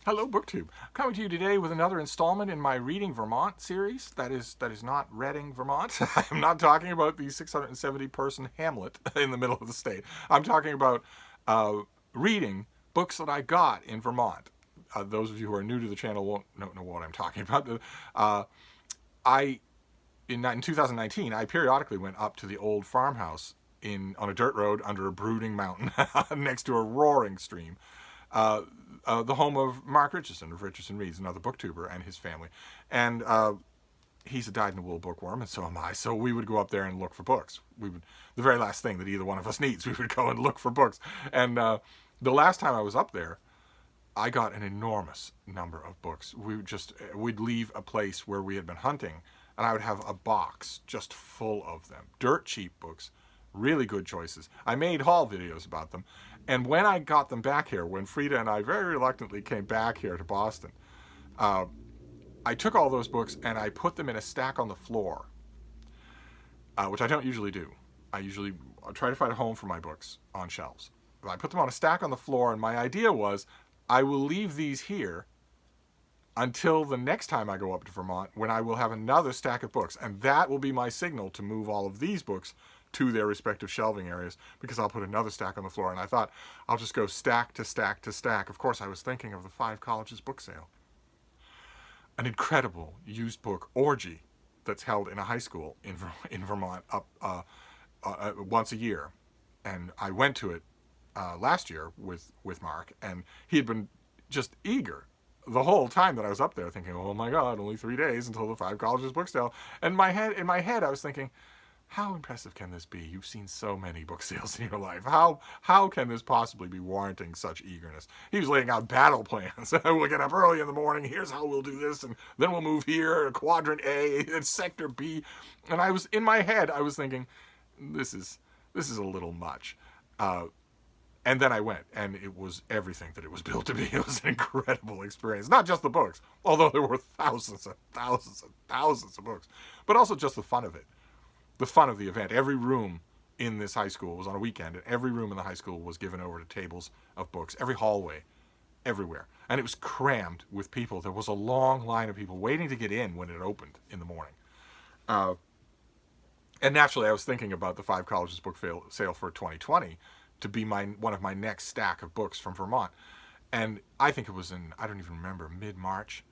Hello, BookTube. Coming to you today with another installment in my Reading Vermont series. That is not Reading, Vermont. I'm not talking about the 670-person hamlet in the middle of the state. I'm talking about reading books that I got in Vermont. Those of you who are new to the channel won't know what I'm talking about. I in 2019, I periodically went up to the old farmhouse on a dirt road under a brooding mountain next to a roaring stream. Uh, the home of Mark Richardson of Richardson Reads, another booktuber, and his family. And he's a dyed-in-the-wool bookworm, and so am I. So we would go up there and look for books. The very last thing that either one of us needs, we would go and look for books. And the last time I was up there, I got an enormous number of books. We'd leave a place where we had been hunting, and I would have a box just full of them. Dirt cheap books, really good choices. I made haul videos about them. And when I got them back here, when Frida and I very reluctantly came back here to Boston, I took all those books and I put them in a stack on the floor, which I don't usually do. I try to find a home for my books on shelves. I put them on a stack on the floor, and my idea was I will leave these here until the next time I go up to Vermont, when I will have another stack of books. And that will be my signal to move all of these books to their respective shelving areas, because I'll put another stack on the floor. And I thought, I'll just go stack to stack to stack. Of course, I was thinking of the Five Colleges book sale, an incredible used book orgy that's held in a high school in Vermont once a year. And I went to it last year with Mark, and he had been just eager the whole time that I was up there, thinking, oh my God, only 3 days until the Five Colleges book sale. And in my head, I was thinking, how impressive can this be? You've seen so many book sales in your life. How can this possibly be warranting such eagerness? He was laying out battle plans. We'll get up early in the morning. Here's how we'll do this, and then we'll move here, quadrant A, and sector B. And in my head, I was thinking, this is a little much. And then I went, and it was everything that it was built to be. It was an incredible experience. Not just the books, although there were thousands and thousands and thousands of books, but also just the fun of it. The fun of the event. Every room in this high school was on a weekend, and every room in the high school was given over to tables of books. Every hallway, everywhere. And it was crammed with people. There was a long line of people waiting to get in when it opened in the morning. And naturally, I was thinking about the Five Colleges book sale for 2020 to be one of my next stack of books from Vermont. And I think it was I don't even remember, mid-March,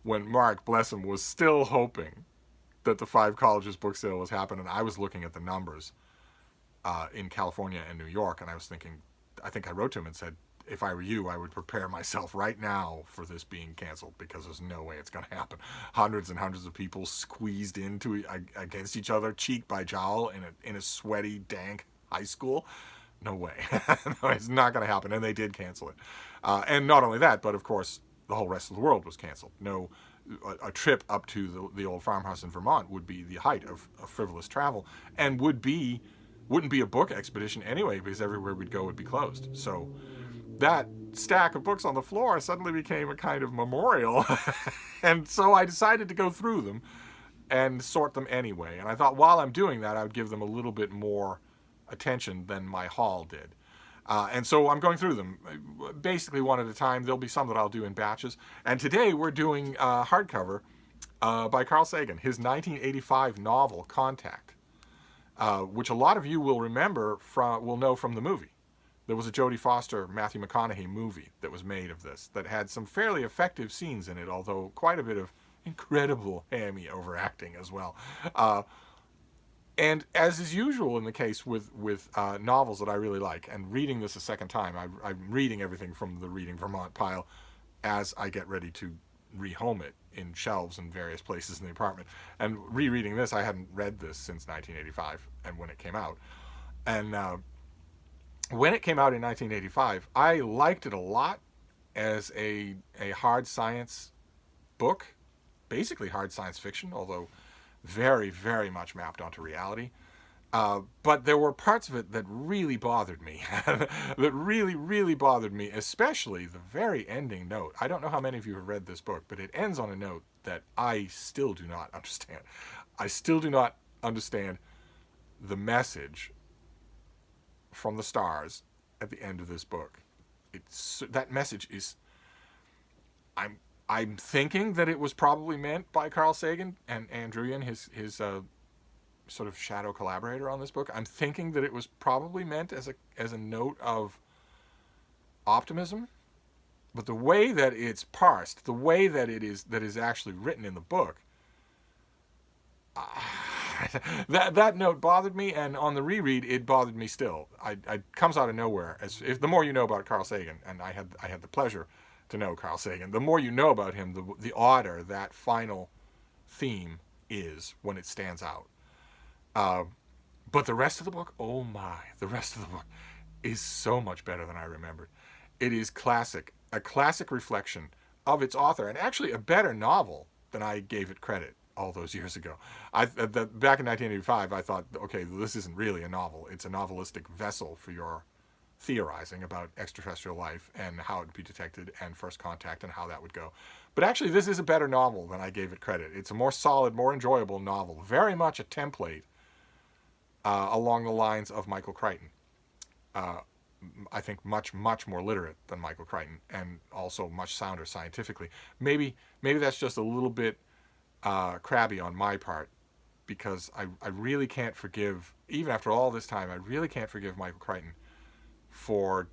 when Mark, bless him, was still hoping that the Five Colleges book sale was happening. I was looking at the numbers in California and New York, and I was thinking, I think I wrote to him and said, if I were you, I would prepare myself right now for this being canceled, because there's no way it's going to happen. Hundreds and hundreds of people squeezed against each other, cheek by jowl, in a sweaty, dank high school. No way. No, it's not going to happen. And they did cancel it. And not only that, but of course, the whole rest of the world was canceled. A trip up to the old farmhouse in Vermont would be the height of frivolous travel, and wouldn't be a book expedition anyway, because everywhere we'd go would be closed. So that stack of books on the floor suddenly became a kind of memorial. And so I decided to go through them and sort them anyway. And I thought while I'm doing that, I would give them a little bit more attention than my haul did. And so I'm going through them, basically one at a time. There'll be some that I'll do in batches. And today we're doing hardcover by Carl Sagan, his 1985 novel, Contact, which a lot of you will know from the movie. There was a Jodie Foster, Matthew McConaughey movie that was made of this that had some fairly effective scenes in it, although quite a bit of incredible hammy overacting as well. And as is usual in the case with novels that I really like, and reading this a second time, I'm reading everything from the Reading Vermont pile as I get ready to rehome it in shelves in various places in the apartment. And rereading this, I hadn't read this since 1985, and when it came out. And when it came out in 1985, I liked it a lot as a hard science book, basically hard science fiction, although very, very much mapped onto reality. But there were parts of it that really bothered me, that really, really bothered me, especially the very ending note. I don't know how many of you have read this book, but it ends on a note that I still do not understand. I still do not understand the message from the stars at the end of this book. That message is I'm I'm thinking that it was probably meant by Carl Sagan and Andrewian, his sort of shadow collaborator on this book. I'm thinking that it was probably meant as a note of optimism, but the way that it's parsed, the way that is actually written in the book, that note bothered me, and on the reread, it bothered me still. I comes out of nowhere. The more you know about Carl Sagan, and I had the pleasure to know Carl Sagan, the more you know about him, the odder that final theme is when it stands out. Uh, but the rest of the book, oh my, the rest of the book is so much better than I remembered. It is classic, a classic reflection of its author, and actually a better novel than I gave it credit all those years ago. Back in 1985, I thought, okay, this isn't really a novel. It's a novelistic vessel for your theorizing about extraterrestrial life and how it would be detected and first contact and how that would go. But actually, this is a better novel than I gave it credit. It's a more solid, more enjoyable novel. Very much a template along the lines of Michael Crichton. I think much more literate than Michael Crichton, and also much sounder scientifically. Maybe that's just a little bit crabby on my part, because I really can't forgive, even after all this time, I really can't forgive Michael Crichton for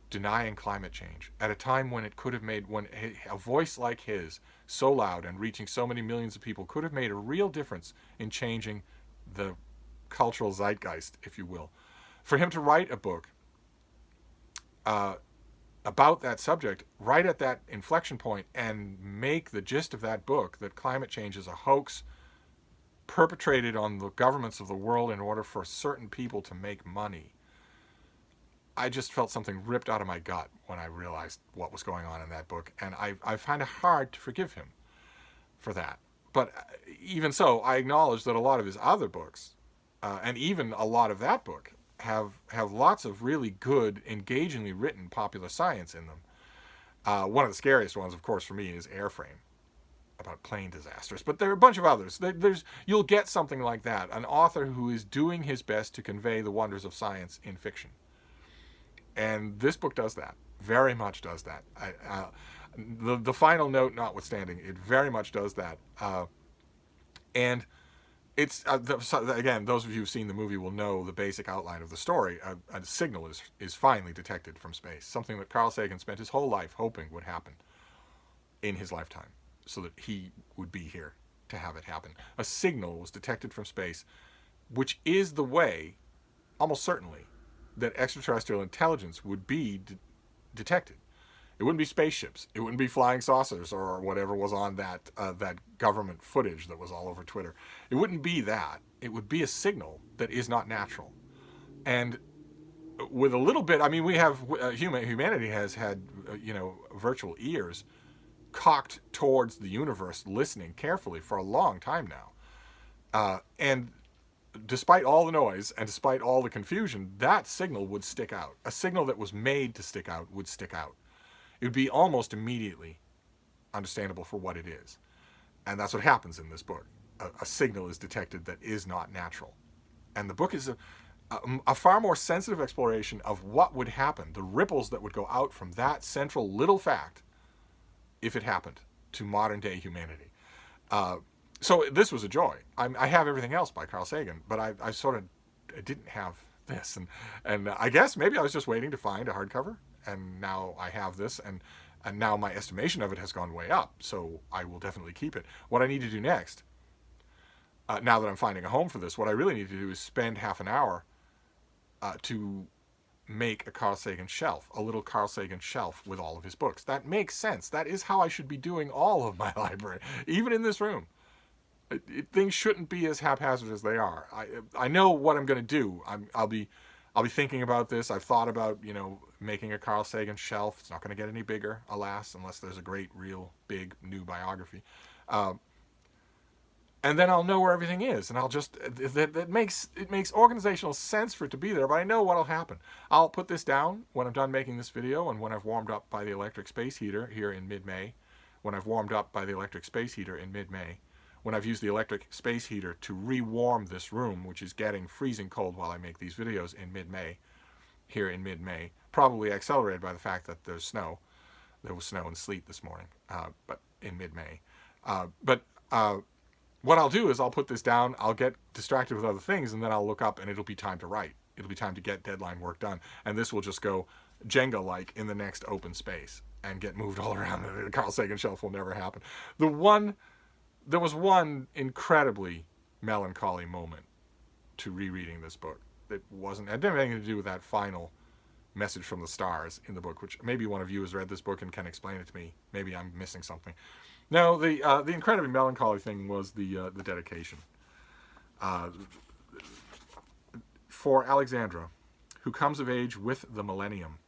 denying climate change at a time when it could have made, when a voice like his, so loud and reaching so many millions of people, could have made a real difference in changing the cultural zeitgeist, if you will. For him to write a book about that subject right at that inflection point and make the gist of that book that climate change is a hoax perpetrated on the governments of the world in order for certain people to make money, I just felt something ripped out of my gut when I realized what was going on in that book, and I find it hard to forgive him for that. But even so, I acknowledge that a lot of his other books, and even a lot of that book, have lots of really good, engagingly written popular science in them. One of the scariest ones, of course, for me is Airframe, about plane disasters. But there are a bunch of others. You'll get something like that, an author who is doing his best to convey the wonders of science in fiction. And this book does that, very much does that. The final note notwithstanding, it very much does that. And it's again, those of you who've seen the movie will know the basic outline of the story. A signal is finally detected from space, something that Carl Sagan spent his whole life hoping would happen in his lifetime, so that he would be here to have it happen. A signal was detected from space, which is the way, almost certainly, that extraterrestrial intelligence would be detected. It wouldn't be spaceships. It wouldn't be flying saucers or whatever was on that government footage that was all over Twitter. It wouldn't be that. It would be a signal that is not natural. And with a little bit, I mean, we have humanity has had virtual ears cocked towards the universe, listening carefully for a long time now. And despite all the noise and despite all the confusion, that signal would stick out. A signal that was made to stick out would stick out. It would be almost immediately understandable for what it is. And that's what happens in this book. A signal is detected that is not natural. And the book is a far more sensitive exploration of what would happen, the ripples that would go out from that central little fact, if it happened, to modern day humanity. So this was a joy. I have everything else by Carl Sagan, but I sort of didn't have this. And I guess maybe I was just waiting to find a hardcover, and now I have this, and now my estimation of it has gone way up, so I will definitely keep it. What I need to do next, now that I'm finding a home for this, what I really need to do is spend half an hour to make a Carl Sagan shelf, a little Carl Sagan shelf with all of his books. That makes sense. That is how I should be doing all of my library, even in this room. Things shouldn't be as haphazard as they are. I know what I'm going to do. I'll be thinking about this. I've thought about making a Carl Sagan shelf. It's not going to get any bigger, alas, unless there's a great, real, big new biography. And then I'll know where everything is, and I'll just it makes organizational sense for it to be there. But I know what'll happen. I'll put this down when I'm done making this video, and when I've warmed up by the electric space heater here in mid-May. When I've warmed up by the electric space heater in mid-May. When I've used the electric space heater to re-warm this room, which is getting freezing cold while I make these videos in mid-May, here in mid-May, probably accelerated by the fact that there's snow. There was snow and sleet this morning, but in mid-May. But what I'll do is I'll put this down, I'll get distracted with other things, and then I'll look up and it'll be time to write. It'll be time to get deadline work done. And this will just go Jenga-like in the next open space and get moved all around. The Carl Sagan shelf will never happen. There was one incredibly melancholy moment to rereading this book. It didn't have anything to do with that final message from the stars in the book, which maybe one of you has read this book and can explain it to me. Maybe I'm missing something. No, the incredibly melancholy thing was the dedication. For Alexandra, who comes of age with the millennium,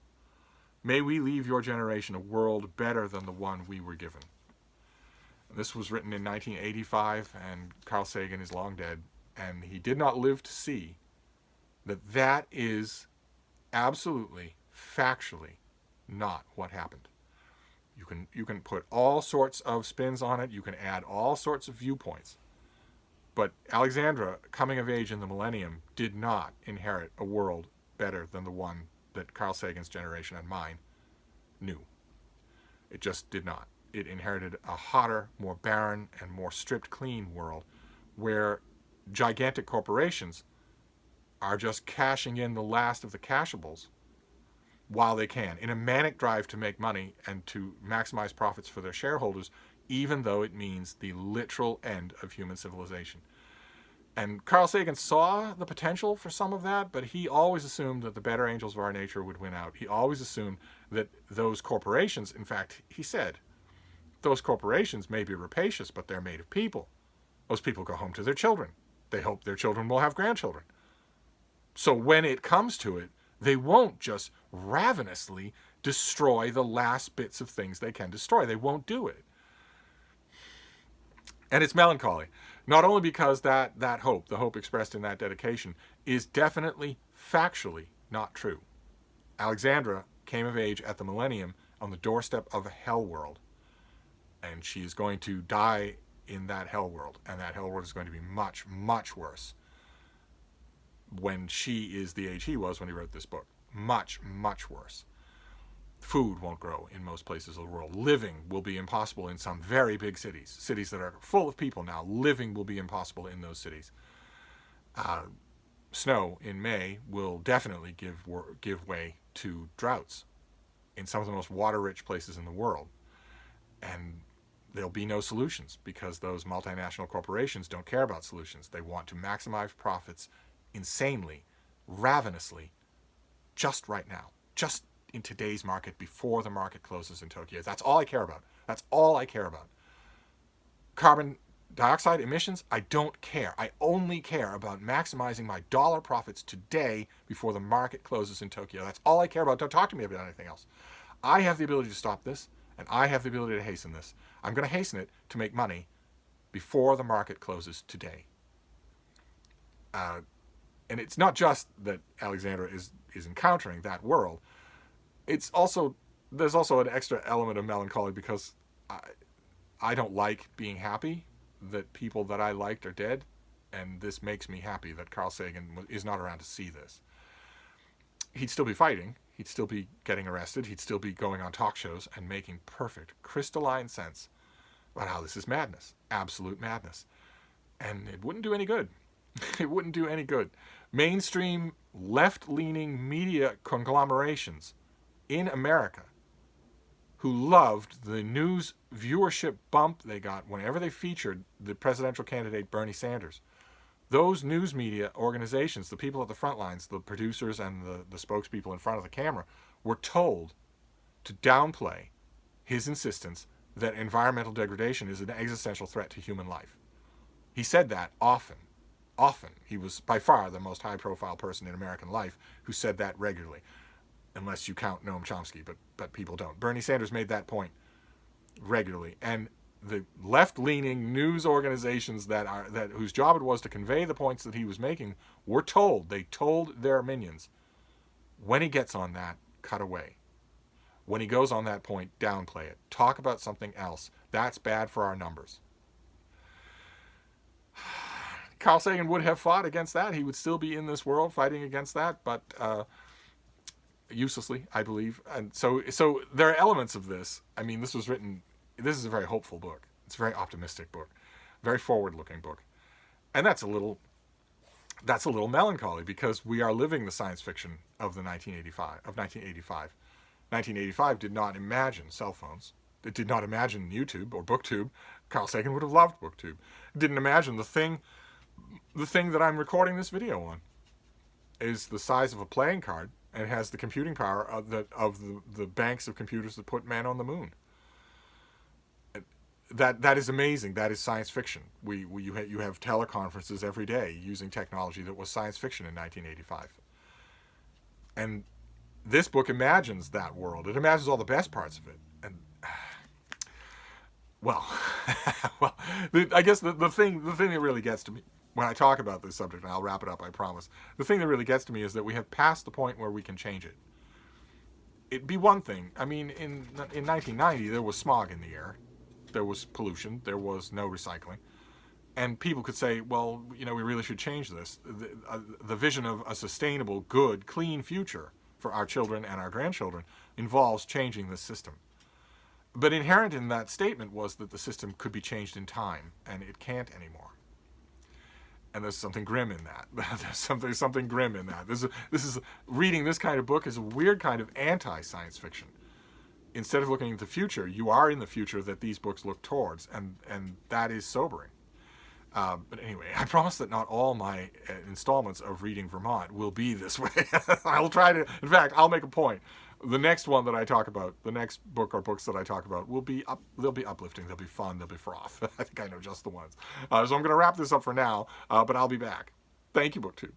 may we leave your generation a world better than the one we were given. This was written in 1985, and Carl Sagan is long dead, and he did not live to see that is absolutely, factually, not what happened. You can put all sorts of spins on it. You can add all sorts of viewpoints. But Alexandra, coming of age in the millennium, did not inherit a world better than the one that Carl Sagan's generation and mine knew. It just did not. It inherited a hotter, more barren, and more stripped clean world where gigantic corporations are just cashing in the last of the cashables while they can, in a manic drive to make money and to maximize profits for their shareholders, even though it means the literal end of human civilization. And Carl Sagan saw the potential for some of that, but he always assumed that the better angels of our nature would win out. He always assumed that those corporations, in fact, he said, those corporations may be rapacious, but they're made of people. Those people go home to their children. They hope their children will have grandchildren. So when it comes to it, they won't just ravenously destroy the last bits of things they can destroy. They won't do it. And it's melancholy, not only because that hope, the hope expressed in that dedication, is definitely factually not true. Alexandra came of age at the millennium on the doorstep of a hell world. And she is going to die in that hell world. And that hell world is going to be much, much worse when she is the age he was when he wrote this book. Much, much worse. Food won't grow in most places of the world. Living will be impossible in some very big cities. Cities that are full of people now. Living will be impossible in those cities. Snow in May will definitely give way to droughts in some of the most water-rich places in the world. And there'll be no solutions because those multinational corporations don't care about solutions. They want to maximize profits insanely, ravenously, just right now, just in today's market before the market closes in Tokyo. That's all I care about. That's all I care about. Carbon dioxide emissions, I don't care. I only care about maximizing my dollar profits today before the market closes in Tokyo. That's all I care about. Don't talk to me about anything else. I have the ability to stop this, and I have the ability to hasten this. I'm going to hasten it to make money before the market closes today. And it's not just that Alexandra is encountering that world. There's also an extra element of melancholy because I don't like being happy that people that I liked are dead, and this makes me happy that Carl Sagan is not around to see this. He'd still be fighting. He'd still be getting arrested. He'd still be going on talk shows and making perfect, crystalline sense about how this is madness, absolute madness. And it wouldn't do any good. It wouldn't do any good. Mainstream left-leaning media conglomerations in America who loved the news viewership bump they got whenever they featured the presidential candidate Bernie Sanders. Those news media organizations, the people at the front lines, the producers and the spokespeople in front of the camera, were told to downplay his insistence that environmental degradation is an existential threat to human life. He said that often. He was by far the most high-profile person in American life who said that regularly, unless you count Noam Chomsky, but people don't. Bernie Sanders made that point regularly, and the left-leaning news organizations whose job it was to convey the points that he was making were told. They told their minions, when he gets on that, cut away. When he goes on that point, downplay it. Talk about something else. That's bad for our numbers. Carl Sagan would have fought against that. He would still be in this world fighting against that, but uselessly, I believe. And so there are elements of this. I mean, this is a very hopeful book. It's a very optimistic book, very forward-looking book. And that's a little melancholy, because we are living the science fiction of 1985. 1985 did not imagine cell phones. It did not imagine YouTube or BookTube. Carl Sagan would have loved BookTube. It didn't imagine the thing that I'm recording this video on is the size of a playing card and has the computing power of the banks of computers that put man on the moon. That is amazing. That is science fiction. You have teleconferences every day using technology that was science fiction in 1985. And this book imagines that world. It imagines all the best parts of it. And well, I guess the thing that really gets to me when I talk about this subject, and I'll wrap it up, I promise. The thing that really gets to me is that we have passed the point where we can change it. It'd be one thing. I mean, in 1990, there was smog in the air. There was pollution. There was no recycling. And people could say, well, we really should change this. The vision of a sustainable, good, clean future for our children and our grandchildren involves changing this system. But inherent in that statement was that the system could be changed in time, and it can't anymore. And there's something grim in that. There's something grim in that. This is reading this kind of book is a weird kind of anti-science fiction. Instead of looking at the future, you are in the future that these books look towards, and that is sobering. But anyway, I promise that not all my installments of Reading Vermont will be this way. I'll try to. In fact, I'll make a point. The next one that I talk about, the next book or books that I talk about, will be they'll be uplifting, they'll be fun, they'll be froth. I think I know just the ones. So I'm going to wrap this up for now, but I'll be back. Thank you, BookTube.